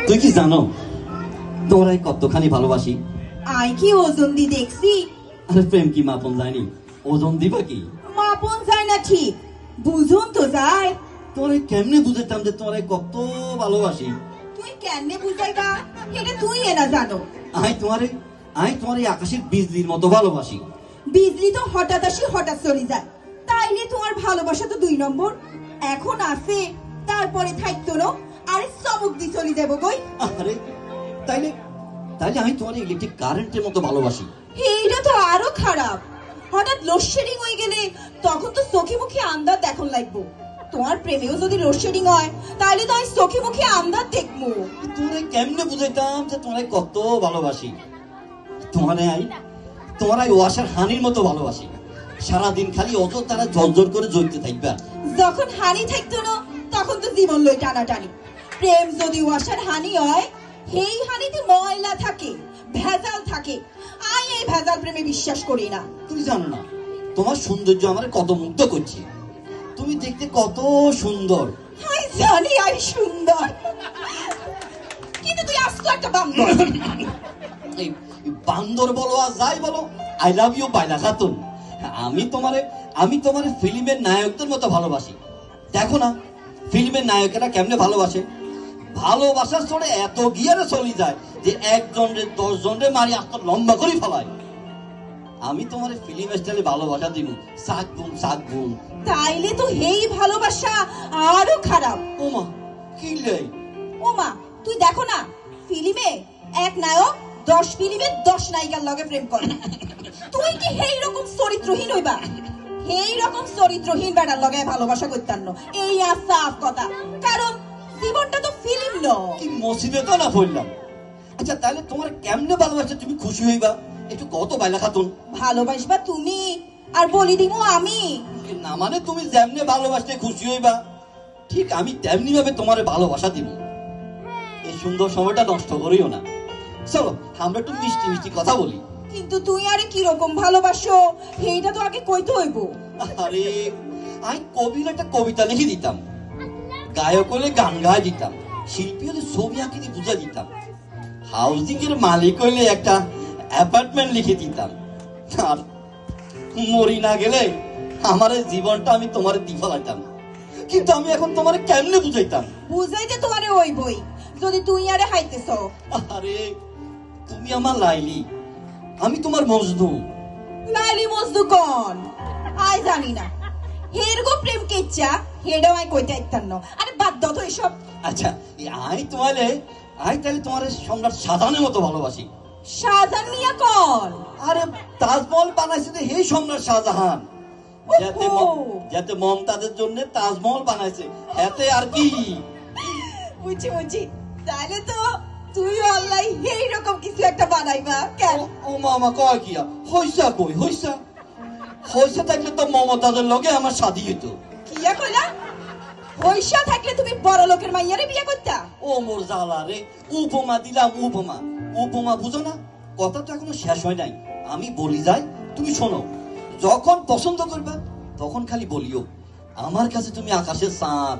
তুই কি জানো তোরাই কতখানি ভালোবাসি? আই কি ওজন দি দেখছি? আরে প্রেম কি মাপন যায়নি? ওজন দিবা কি? মাপন যায় না ঠিক, বুঝুন তো যায়। তোরে কেমনে বুঝাইতাম যে তোরাই কত ভালোবাসি? তুই কেমনে বুঝাইবা এটা তুই এনা জানো। আই তোমারে আকাশের বিজলির মতো ভালোবাসি। বিজলি তো হঠাৎ আসি হঠাৎ চলে যায়, তাইলে তোমার ভালোবাসা তো 2 নম্বর। এখন আছে তারপরে থাকতো না, আরে চমক দি চলে যাবো কই। আরে তাইলে তাইলে আমি তোমার ইলেকট্রিক কারেন্টের মতো ভালোবাসি। এইটা তো আরো খারাপ। হঠাৎ লোডশেডিং হয়ে গেলে তখন তো চোখে মুখে আন্দাজ দেখুন লাগবো। তোমার প্রেমেও যদি লোডশেডিং হয় তাহলে তো আমি চোখে মুখে আন্দাজ দেখবো। তোরে কেমনে বুঝাইতাম যে তোরাই কত ভালোবাসি? তোমার ওয়াশার হানির মতো ভালোবাসি। সারাদিন খালি অযথারা ঝরঝর করে জ্বলতে থাকবা। যখন হানি থাকতো না তখন তো জীবন লই টানাটানি। প্রেম যদি ওয়াশার হানি হয়, সেই হানিতে ময়লা থাকে, ভেজাল থাকে। আই এই ভেজাল প্রেমে বিশ্বাস করি না। তুমি জানো না তোমার সৌন্দর্য আমার কত মুগ্ধ করছে। তুমি দেখতে কত সুন্দর। আই জানি আই সুন্দর, কিন্তু তুই আস্ত একটা বান্দর। এই বান্দর বলো আর যাই বলো, আই লাভ ইউ বাইলা খাতুন। আমি তোমারে ফিল্মের নায়কদের মতো ভালোবাসি। দেখো না ফিল্মের নায়কেরা কেমনে ভালোবাসে। ভালোবাসার ছোড়ে এত গিয়ারে চলে যায় যে 1 জনরে 10 জনরে মারি আস্ত লম্বা করে ফেলায়। আমি তোমার ফিল্ম স্টাইলে ভালোবাসা দিব, সাকবুম। তাইলে তো হেই ভালোবাসা আরো খারাপ। ওমা কি লাই? ওমা তুই দেখো না ফিল্মে এক নায়ক 10 ফিল্মে 10 নায়িকার লগে প্রেম করে। তুই কি হেই রকম চরিত্রহীন হইবা? হেই রকম চরিত্রহীন বেটার লগে ভালোবাসা করতাম না, এই সাফ কথা। কারণ জীবনটা তো ফিল্ম ন। কি মসজিদে তো না পড়লাম। আচ্ছা তাহলে তোমার কেমনে ভালোবাসা তুমি খুশি হইবা একটু কত বাইলা খাতুন? ভালোবাসবা তুমি আর বলি দিমু আমি? না মানে তুমি যেমনে ভালোবাসতে খুশি হইবা ঠিক আমি তেমনি ভাবে তোমারে ভালোবাসা দিব। এই সুন্দর সময়টা নষ্ট করিও না। চলো আমরা একটু মিষ্টি মিষ্টি কথা বলি। কিন্তু তুই আরে কি রকম ভালোবাসো সেইটা তো আগে কইতে হইব। আরে আমি কবির একটা কবিতা লিখে দিতাম, গায়ক হলে গান গায়ে দিতাম, শিল্পী হলে ছবি আঁকি দিয়ে বুঝা দিতাম, হাউজিং এর মালিক হইলে একটা অ্যাপার্টমেন্ট লিখে দিতাম। আর মরি না গেলে আমার এই জীবনটা আমি তোমার দিয়ে ফেলাইতাম। কিন্তু আমি এখন তোমার কেমনে বুঝাইতাম? বুঝাইতে তোমারে ওই বই যদি তুই আরে হাইতেছ। আরে তুমি আমার লাইলি, আমি তোমার মজনু। লাইলি মজনু কোন আই জানি না। হেরগো প্রেম কেচ্চা হেডাও আই কইতে আইতাম না। আরে বাদ দাও তো এসব। আচ্ছা আই তাহলে তোমার সম্রাট শাহজাহানের মতো ভালোবাসি। শাহজাহান মিয়া কোন? আরে তাজমহল বানাইছে তো সেই সম্রাট শাহজাহান। যাতে মমতাজের জন্য তাজমহল বানাইছে, এতে আর কি। বুঝি তাহলে তো তুই আল্লাহ এই রকম কিছু একটা বানাইবা কেন? ও মামা কয় কি হইসা কই হইসা থাকলে তো মমতাজের লগে আমার শাদী হইতো। কিয়া কইলা? পয়সা থাকলে তুমি বড় লোকের মাইয়ারে বিয়ে করতা? ও মোর জালা রে, উপমা দিলাম উপমা বুঝো না? কথা তো এখনো শেষ হয় নাই, আমি বলি যাই তুমি শোনো। যখন পছন্দ করবা তখন খালি বলিও আমার কাছে তুমি আকাশের চাঁদ।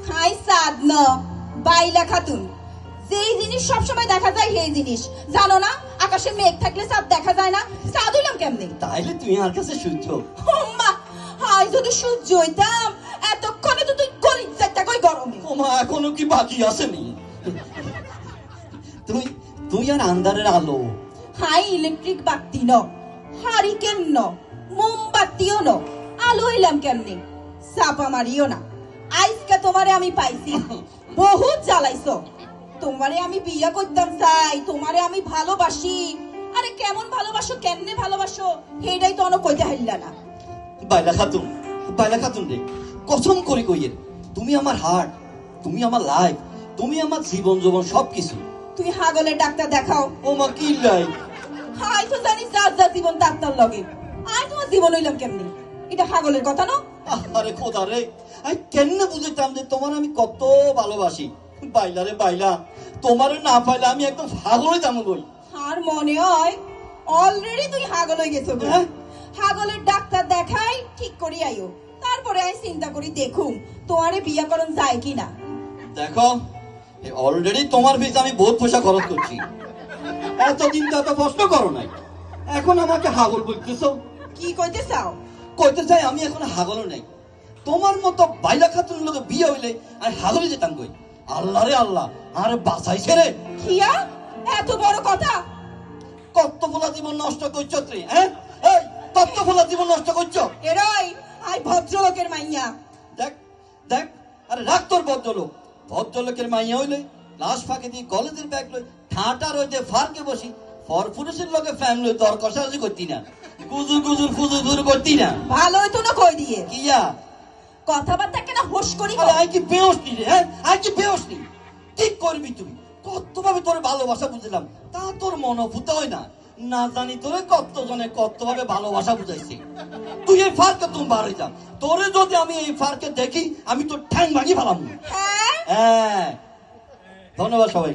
হাই চাঁদ ন বাইলা খাতুন, যেই জিনিস সবসময় দেখা যায় সেই জিনিস জানো না? আকাশে মেঘ থাকলে চাঁদ দেখা যায় না, চাঁদ হইলাম কেমনে? তাইলে তুমি আমার কাছে সূর্য। ওমা হাই যদি সূর্য হইতাম এতক্ষণে তো তুই গরিব চারটা কই গরমে। ওমা এখনো কি বাকি আসেনি? তুই আর আন্ধারের আলো। হাই ইলেকট্রিক বাতি ন, হারিকেন ন, মোমবাতিও ন, আলো হইলাম কেমনে? চাপা মারিও না। আজকে তোমারে আমি পাইছি, বহুত জ্বালাইছো। তোমারে আমি বিয়ে করতাম চাই, তোমারে আমি ভালোবাসি। আরে কেমন ভালোবাসো, কেমনে ভালোবাসো হেডাই তো অনেক কইতে হাইলা না। বাইলা খাতুন রে, কসম করি কইয়ের তুমি আমার হার্ট, তুমি আমার লাইফ, তুমি আমার জীবন সবকিছু। তুই হাগলের ডাক্তার দেখাও। ওমা কি লাই? হাই তো জানি যা জীবন ডাক্তার লগে। আই তোমার জীবন হইলাম কেমনে? এটা হাগলের কথা না? আরে খোদা রে, আমি কেমনে বুঝাইতাম যে তোমার আমি কত ভালোবাসি। বাইলা তোমারে না পাইলে আমি একদম পাগল হইতাম বই। আর মনে হয় অলরেডি তুই হাগল হয়ে গেছো। হাগলের ডাক্তার দেখাই ঠিক করি আইও, তারপরে আমি চিন্তা করি দেখুম তোমারে বিয়া করন যায় কিনা। দেখো অলরেডি তোমার পিছে আমি বহুত পয়সা খরচ করছি, এতদিন তো এত প্রশ্ন করো নাই, এখন আমাকে হাগল বলতেছো। কি কইতে চাও? কইতে চাই আমি এখন হাগলও নাই। তোমার মতো বাইলা খাতুন লোক বিয়ে হইলে আমি হাগলে যেতাম কই। আল্লাহ রে আল্লাহ, আরে বাঁচাইছে রে। কিয়া এত বড় কথা? কত ফোলা জীবন নষ্ট করছো তুই, হ্যাঁ? এই কত ফোলা জীবন নষ্ট করছো। এরাই আই ভদ্রলোকের মাইয়া। দেখ দেখ, আরে রাখ তোর ভদ্রলোক। ভদ্রলোকের মাইয়া হইলে লাশ ফাঁকে দিয়ে কলেজের ব্যাগ লই ঠাঁটার ওই যে ফার্কে বসি ফরফুরেশের লোকে ফ্যামিলি দর কষাকষি করতি না, গুজুর গুজুর ফুজুর ফুজুর করতি না। ভালো হইতো না কই দিয়ে। কিয়া কথাবার্তা কেন হোস করি আরে আই কি বেহস নি রে, হ্যাঁ? আই কি বেহস নি? ঠিক করবি তুই। কতভাবে তোর ভালোবাসা বুঝলাম, তা তোর মনোভূত হয় না। না জানি তোরে কতজনে কতভাবে ভালোবাসা বুঝাইছে। তুই এই ফার্কে তুমি বার হয়ে যা। তোরে যদি আমি এই ফার্কে দেখি আমি তোর ঠ্যাং ভাঙি ফেলাম। হ্যাঁ হ্যাঁ, ধন্যবাদ সবাই।